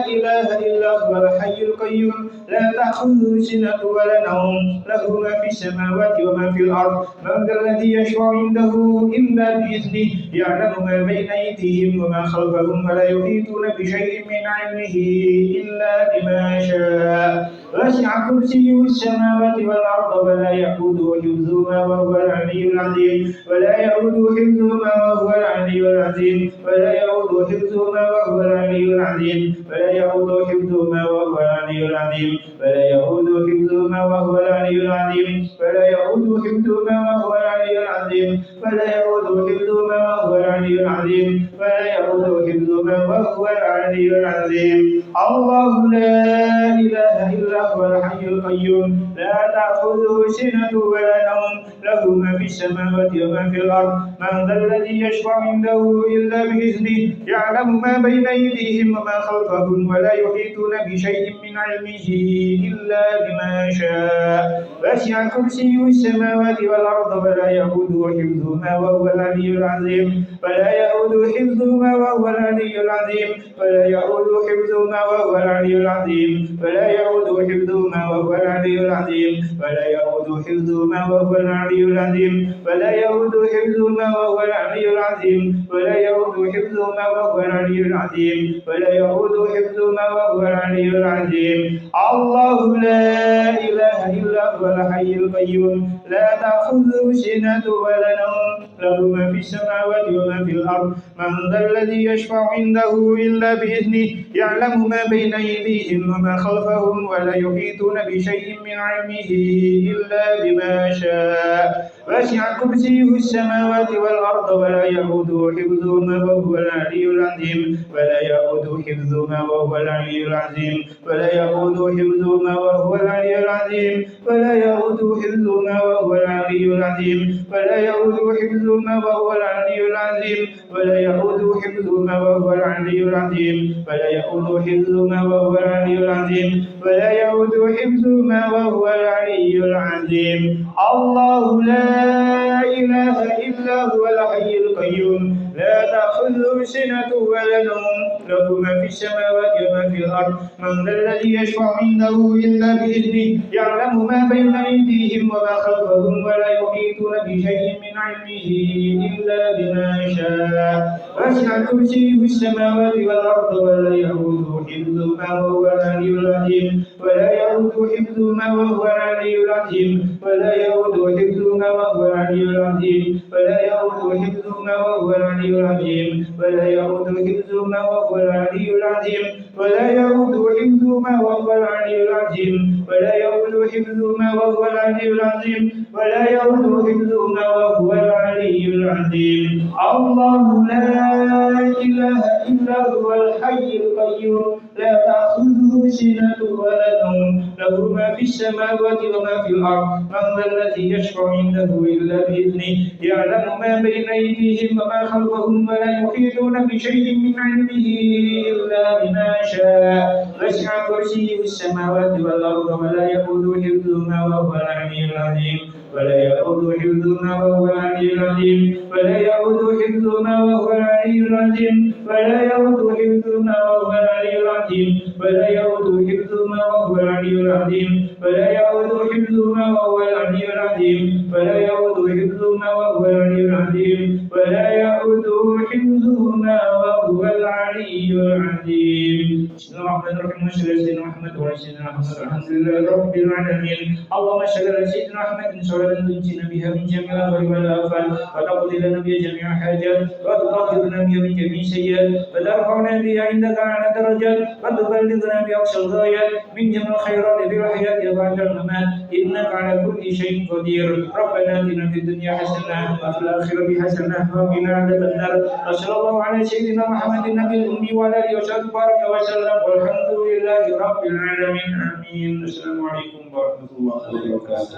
إله إلا هو الحي القيوم لا تأخذه سنة ولا نوم له ما في السماوات وما في الأرض من ذا الذي يشفع عنده إلا بإذنه يعلم ما بين أيديهم وما خلفهم ولا يحيطون بشيء من علمه إلا بما شاء وسع كرسيه السماوات والأرض ولا يؤوده حفظهما وهو العلي العظيم ولا يؤوده حفظهما وهو العلي العظيم ولا يؤوده حفظهما وهو العلي العظيم ولا يؤوده حفظهما وهو العلي العظيم ولا يؤوده حفظهما وهو العلي العظيم ولا يؤوده حفظهما وهو العلي العظيم ولا يؤوده حفظهما وهو العلي العظيم ولا يؤوده حفظهما وهو العلي العظيم الله لا إله إلا هو الحي القيوم لا تأخذه سنة ولا نوم له ما في السماوات وما في الأرض من ذا الذي يشفع عنده إلا بإذنه يعلم ما بين أيديهم وما خلفهم ولا يحيطون بشيء من علمه إلا بما شاء وسع كرسيه السماوات والأرض ولا يؤوده حفظهما وهو العلي العظيم ولا يؤوده حفظهما وهو العلي العظيم ولا يؤوده حفظهما وهو العلي العظيم ولا يؤوده حفظهما وهو العلي العظيم ولا يؤوده حفظهما وهو العلي العظيم ولا يؤوده حفظهما وهو العلي العظيم ولا يؤوده حفظهما وهو العلي العظيم ولا يؤوده حفظهما وهو العلي العظيم الله لا إله إلا هو الحي القيوم لا تأخذه سنة ولا نوم له ما في السماوات وما في الأرض من ذا الذي يشفع عنده إلا بإذنه يعلم ما بين أيديهم وما خلفهم ولا يحيطون بشيء من علمه إلا بما شاء وسع كرسيه السماوات والأرض ولا يؤوده حفظهما وهو العلي العظيم ولا يؤوده حفظهما وهو العلي العظيم ولا يؤوده حفظهما وهو العلي العظيم ولا يؤوده حفظهما وهو العلي العظيم ولا يؤوده حفظهما وهو العلي العظيم ولا يؤوده حفظهما وهو العلي العظيم ولا يؤوده حفظهما وهو العلي العظيم ولا يؤوده حفظهما وهو العلي العظيم الله لا إله إلا هو الحي القيوم لا تأخذه سنة ولا نوم له ما في السماوات وما في الأرض من ذا الذي يشفع عنده إلا بإذنه يعلم ما بين أيديهم وما خلفهم ولا يحيطون بشيء من علمه إلا بما شاء وسع كرسيه السماوات والأرض ولا يؤوده حفظهما وهو العلي العظيم ولا يؤوده حفظهما وهو العلي العظيم ولا يؤوده حفظهما وهو العلي العظيم ولا يؤوده حفظهما وهو العلي العظيم ولا يؤوده حفظهما وهو العلي العظيم ولا يؤوده حفظهما وهو العلي العظيم ولا يؤوده حفظهما وهو العلي العظيم ولا يؤوده حفظهما وهو العلي العظيم. الله لا إله إلا هو الحي القيوم لا تأخذه سنة ولا نوم له ما في السماوات وما في الأرض من ذا الذي يشفع عنده إلا بإذنه يعلم ما بين أيديهم وما خلفهم ولا يحيطون بشيء من علمه إلا بما شاء وسع كرسيه السماوات والأرض ولا يؤوده حفظهما وهو العلي العظيم. ولا يؤوده حفظهما وهو العلي العظيم. ولا يؤوده حفظهما وهو العلي العظيم. ولا يؤوده حفظهما وهو العلي العظيم. ولا يؤوده حفظهما وهو العلي العظيم. ولا يؤوده حفظهما وهو العلي العظيم. ولا يؤوده حفظهما وهو العلي العظيم. ولا يؤوده حفظهما وهو العلي العظيم. بسم الله الرحمن الرحيم. صلى سيدنا محمد وعلى سيدنا محمد الحمد لله رب العالمين. اللهم صل على سيدنا محمد صلاة تنجينا بها من جميع الأمراض والآفات وتقضي لنا بها جميع الحاجات وتطهرنا بها من جميع السيئات وترفعنا بها عندك أعلى الدرجات وتبلغنا بأقصى الغايات من جميع الخيرات في الحياة وبعد الممات إنك على كل شيء قدير. ربنا آتنا في الدنيا حسنة وفي الآخرة حسنة وقنا عذاب النار. وصلى الله على سيدنا محمد النبي الأمي وعلى آله وصحبه وسلم والحمد لله رب العالمين. آمين. السلام عليكم ورحمة الله وبركاته.